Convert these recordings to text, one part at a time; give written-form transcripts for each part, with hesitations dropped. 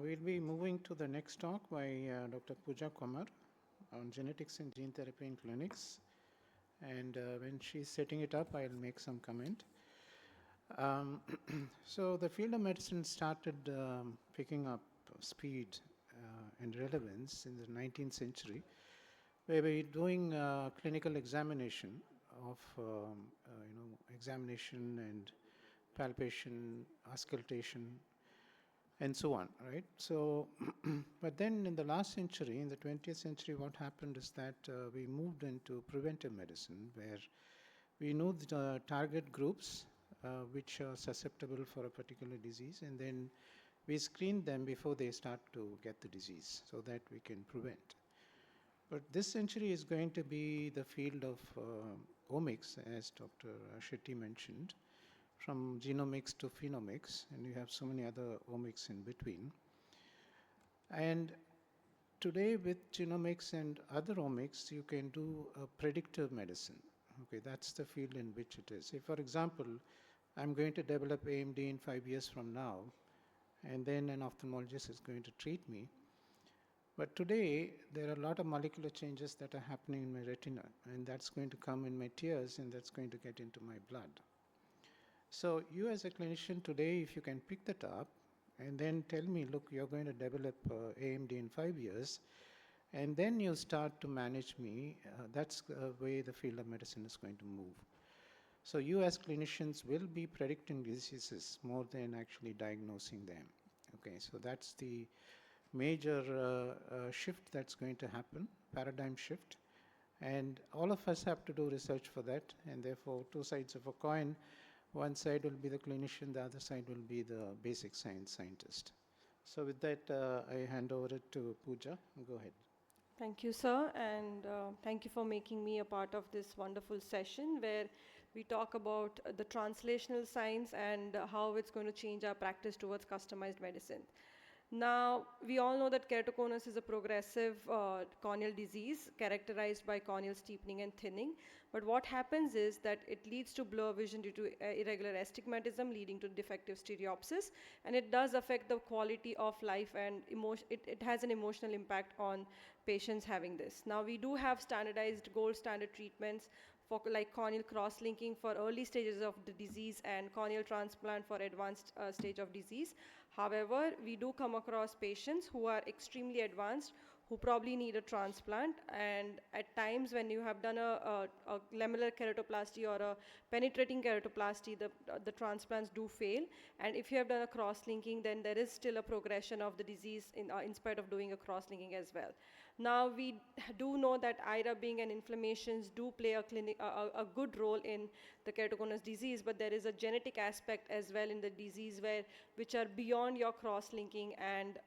we'll be moving to the next talk by Dr. Pooja on genetics and gene therapy in clinics. And when she's setting it up, I'll make some comment. So the field of medicine started picking up speed and relevance in the 19th century, where we're doing clinical examination of examination and palpation, auscultation, and so on, right? So, but then in the last century, in the 20th century, what happened is that we moved into preventive medicine, where we know the target groups which are susceptible for a particular disease, and then we screen them before they start to get the disease so that we can prevent. But this century is going to be the field of omics, as Dr. Shetty mentioned, from genomics to phenomics, and you have so many other omics in between. And today with genomics and other omics, you can do a predictive medicine. Okay, that's the field in which it is. If, for example, I'm going to develop AMD in 5 years from now, and then an ophthalmologist is going to treat me. But today, there are a lot of molecular changes that are happening in my retina, and that's going to come in my tears, and that's going to get into my blood. So you as a clinician today, if you can pick that up and then tell me, look, you're going to develop AMD in 5 years, and then you'll start to manage me, that's the way the field of medicine is going to move. So you as clinicians will be predicting diseases more than actually diagnosing them. Okay, so that's the major shift that's going to happen, paradigm shift. And all of us have to do research for that, and therefore two sides of a coin. One side will be the clinician, the other side will be the basic science scientist. So with that, I hand over it to Pooja. Go ahead. Thank you, sir, and thank you for making me a part of this wonderful session where we talk about the translational science and how it's going to change our practice towards customized medicine. Now, we all know that keratoconus is a progressive corneal disease characterized by corneal steepening and thinning. But what happens is that it leads to blur vision due to irregular astigmatism, leading to defective stereopsis. And it does affect the quality of life, and it has an emotional impact on patients having this. Now, we do have standardized gold standard treatments for like corneal cross-linking for early stages of the disease and corneal transplant for advanced stage of disease. However, we do come across patients who are extremely advanced, who probably need a transplant, and at times when you have done a lamellar keratoplasty or a penetrating keratoplasty, the transplants do fail. And if you have done a cross-linking, then there is still a progression of the disease in spite of doing a cross-linking as well. Now, we do know that IRA being an inflammations do play a good role in the keratoconus disease, but there is a genetic aspect as well in the disease which are beyond your cross-linking and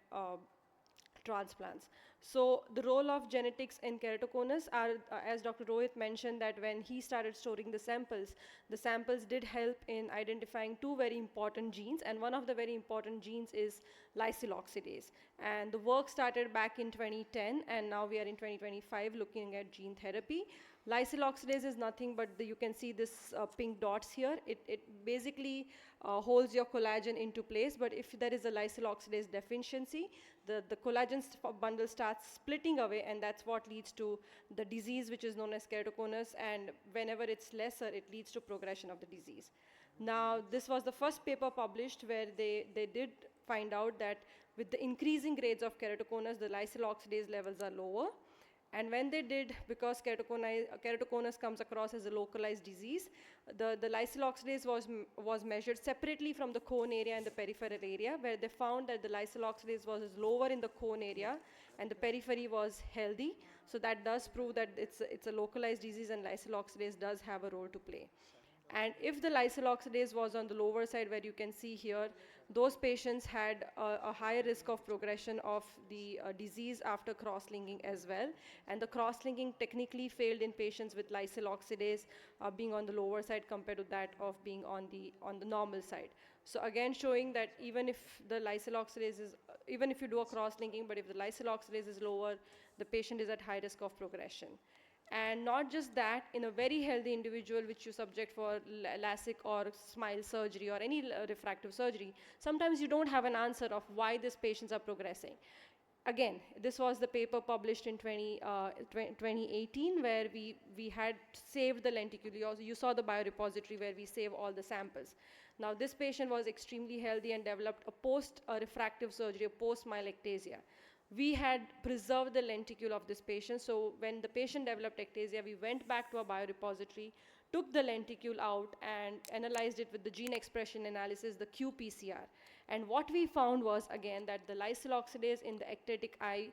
transplants. So the role of genetics in keratoconus are, as Dr. Rohit mentioned, that when he started storing the samples did help in identifying two very important genes, and one of the very important genes is lysyl oxidase. And the work started back in 2010, and now we are in 2025 looking at gene therapy. Lysyl oxidase is nothing but you can see this pink dots here. It basically holds your collagen into place, but if there is a lysyl oxidase deficiency, the collagen bundle starts splitting away, and that's what leads to the disease which is known as keratoconus, and whenever it's lesser, it leads to progression of the disease. Now, this was the first paper published where they did find out that with the increasing grades of keratoconus, the lysyl oxidase levels are lower. And when they did, because keratoconus comes across as a localized disease, the lysyl oxidase was measured separately from the cone area and the peripheral area, where they found that the lysyl oxidase was lower in the cone area and the periphery was healthy. So that does prove that it's a localized disease, and lysyl oxidase does have a role to play. And if the lysyl oxidase was on the lower side, where you can see here, those patients had a higher risk of progression of the disease after cross-linking as well. And the cross-linking technically failed in patients with lysyl oxidase being on the lower side compared to that of being on the normal side. So again, showing that even if the lysyl oxidase is, even if you do a cross-linking, but if the lysyl oxidase is lower, the patient is at high risk of progression. And not just that, in a very healthy individual which you subject for LASIK or smile surgery or any refractive surgery, sometimes you don't have an answer of why these patients are progressing. Again, this was the paper published in 2018 where we had saved the lenticule. You saw the biorepository where we save all the samples. Now this patient was extremely healthy and developed a post-refractive surgery, a post-smile ectasia. We had preserved the lenticule of this patient, so when the patient developed ectasia, we went back to our biorepository, took the lenticule out and analyzed it with the gene expression analysis, the qPCR. And what we found was, again, that the lysyl oxidase in the ectatic eye,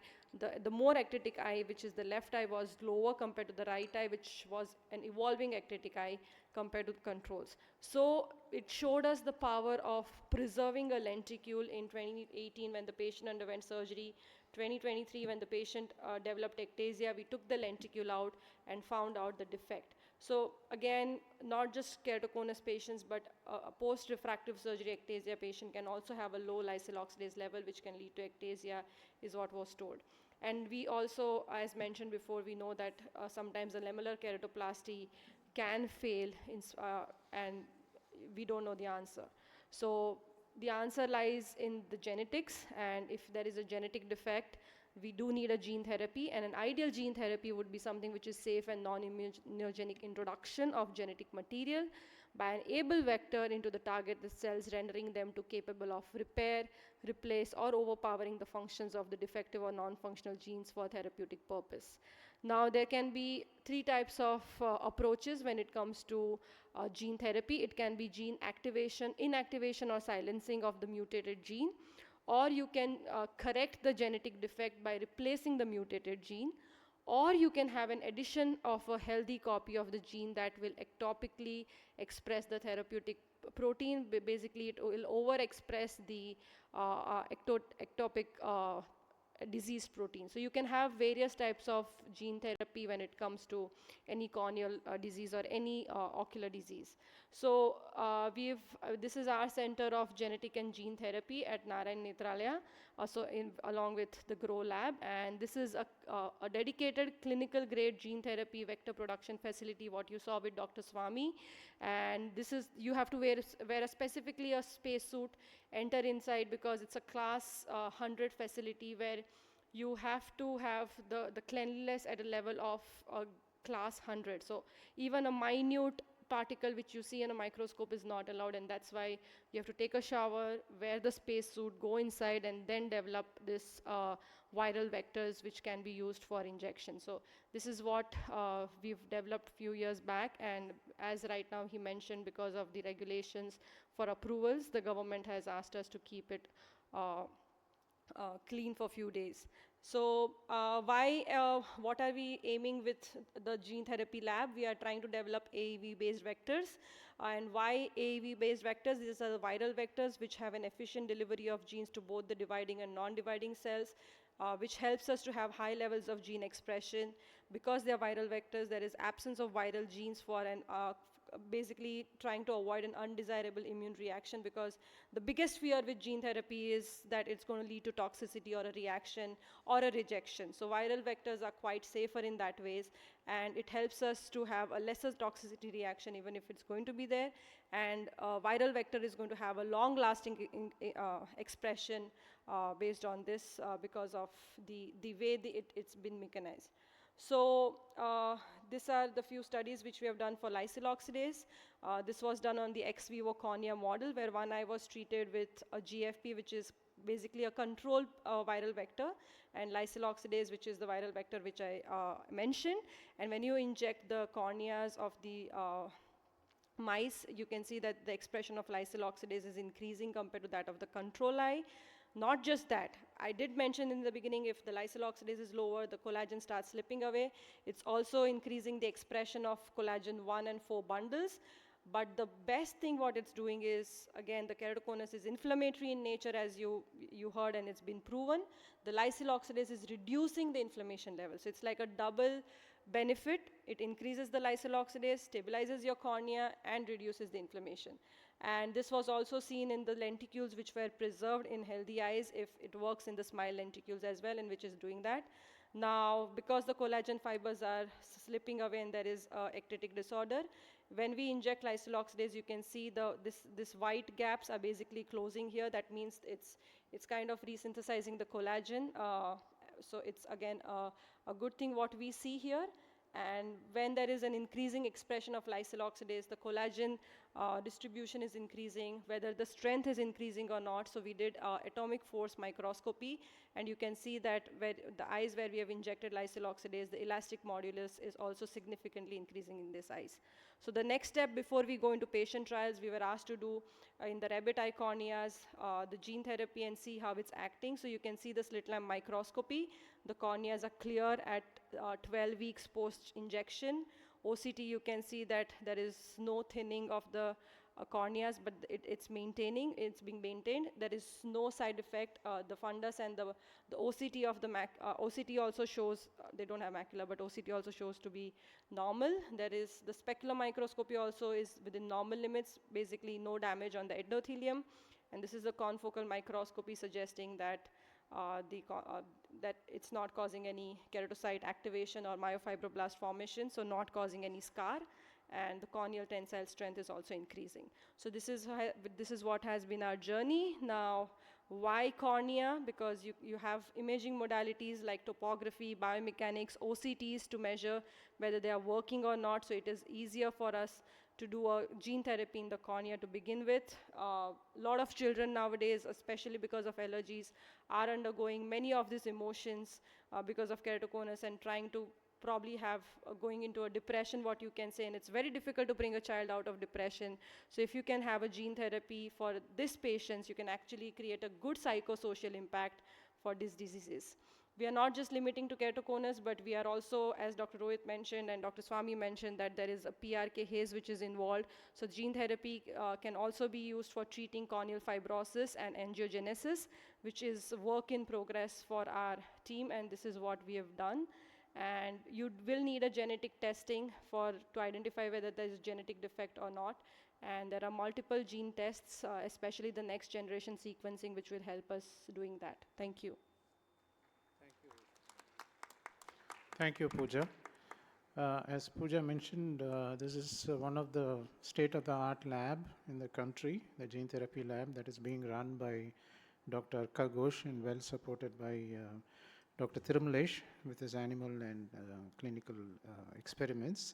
the more ectatic eye, which is the left eye, was lower compared to the right eye, which was an evolving ectatic eye compared to the controls. So it showed us the power of preserving a lenticule in 2018 when the patient underwent surgery. 2023, when the patient developed ectasia, we took the lenticule out and found out the defect. So again, not just keratoconus patients, but a post-refractive surgery ectasia patient can also have a low lysyl oxidase level, which can lead to ectasia, is what was told. And we also, as mentioned before, we know that sometimes a lamellar keratoplasty can fail, and we don't know the answer. So the answer lies in the genetics, and if there is a genetic defect, we do need a gene therapy, and an ideal gene therapy would be something which is safe and non-immunogenic introduction of genetic material by an able vector into the targeted cells, rendering them to capable of repair, replace, or overpowering the functions of the defective or non-functional genes for therapeutic purpose. Now, there can be three types of approaches when it comes to gene therapy. It can be gene activation, inactivation, or silencing of the mutated gene, or you can correct the genetic defect by replacing the mutated gene, or you can have an addition of a healthy copy of the gene that will ectopically express the therapeutic protein. Basically, it will overexpress the ectopic disease protein. So you can have various types of gene therapy when it comes to any corneal disease or any ocular disease. So this is our Center of Genetic and Gene Therapy at Narayan Netralaya, along with the GROW lab, and this is a dedicated clinical grade gene therapy vector production facility, what you saw with Dr. Swami. And this is, you have to wear specifically a spacesuit, enter inside, because it's a class 100 facility where you have to have the cleanliness at a level of class 100. So even a minute particle which you see in a microscope is not allowed, and that's why you have to take a shower, wear the spacesuit, go inside, and then develop this viral vectors which can be used for injection. So this is what we've developed a few years back, and as right now he mentioned, because of the regulations for approvals, the government has asked us to keep it clean for a few days. So what are we aiming with the gene therapy lab? We are trying to develop AAV-based vectors. And why AAV-based vectors? These are the viral vectors which have an efficient delivery of genes to both the dividing and non-dividing cells, which helps us to have high levels of gene expression. Because they are viral vectors, there is absence of viral genes for an basically trying to avoid an undesirable immune reaction, because the biggest fear with gene therapy is that it's going to lead to toxicity or a reaction or a rejection. So viral vectors are quite safer in that ways, and it helps us to have a lesser toxicity reaction even if it's going to be there. And viral vector is going to have a long-lasting expression based on this because of the way it's been mechanized. So these are the few studies which we have done for lysyl oxidase. This was done on the ex vivo cornea model, where one eye was treated with a GFP, which is basically a control viral vector, and lysyl oxidase, which is the viral vector which I mentioned. And when you inject the corneas of the mice, you can see that the expression of lysyl oxidase is increasing compared to that of the control eye. Not just that, I did mention in the beginning, if the lysyl oxidase is lower, the collagen starts slipping away. It's also increasing the expression of collagen 1 and 4 bundles. But the best thing what it's doing is, again, the keratoconus is inflammatory in nature, as you heard, and it's been proven. The lysyl oxidase is reducing the inflammation level. So it's like a double benefit. It increases the lysyl oxidase, stabilizes your cornea, and reduces the inflammation. And this was also seen in the lenticules which were preserved in healthy eyes, if it works in the smile lenticules as well, and which is doing that. Now, because the collagen fibers are slipping away and there is ectatic disorder, when we inject lysyl oxidase, you can see this white gaps are basically closing here. That means it's kind of resynthesizing the collagen. So it's again a good thing what we see here. And when there is an increasing expression of lysyl oxidase, the collagen distribution is increasing, whether the strength is increasing or not. So we did atomic force microscopy, and you can see that where the eyes where we have injected lysyl oxidase, the elastic modulus is also significantly increasing in this eyes. So the next step before we go into patient trials, we were asked to do in the rabbit eye corneas, the gene therapy and see how it's acting. So you can see the slit lamp microscopy. The corneas are clear at 12 weeks post-injection. OCT, you can see that there is no thinning of the corneas, but it's being maintained. There is no side effect. The fundus and the OCT of the OCT also shows, they don't have macula, but OCT also shows to be normal. There is the specular microscopy also is within normal limits, basically no damage on the endothelium. And this is a confocal microscopy suggesting that that it's not causing any keratinocyte activation or myofibroblast formation, so not causing any scar, and the corneal tensile strength is also increasing. So this is what has been our journey. Now, why cornea? Because you have imaging modalities like topography, biomechanics, OCTs to measure whether they are working or not, so it is easier for us to do a gene therapy in the cornea to begin with. A lot of children nowadays, especially because of allergies, are undergoing many of these emotions because of keratoconus and trying to probably have going into a depression, what you can say, and it's very difficult to bring a child out of depression. So if you can have a gene therapy for these patients, you can actually create a good psychosocial impact for these diseases. We are not just limiting to keratoconus, but we are also, as Dr. Rohit mentioned and Dr. Swami mentioned, that there is a PRK haze which is involved. So gene therapy can also be used for treating corneal fibrosis and angiogenesis, which is work in progress for our team, and this is what we have done. And you will need a genetic testing to identify whether there is a genetic defect or not. And there are multiple gene tests, especially the next generation sequencing, which will help us doing that. Thank you. Thank you, Pooja. As Pooja mentioned, this is one of the state-of-the-art lab in the country, the gene therapy lab that is being run by Dr. Kaghosh and well supported by Dr. Tirumalesh with his animal and clinical experiments.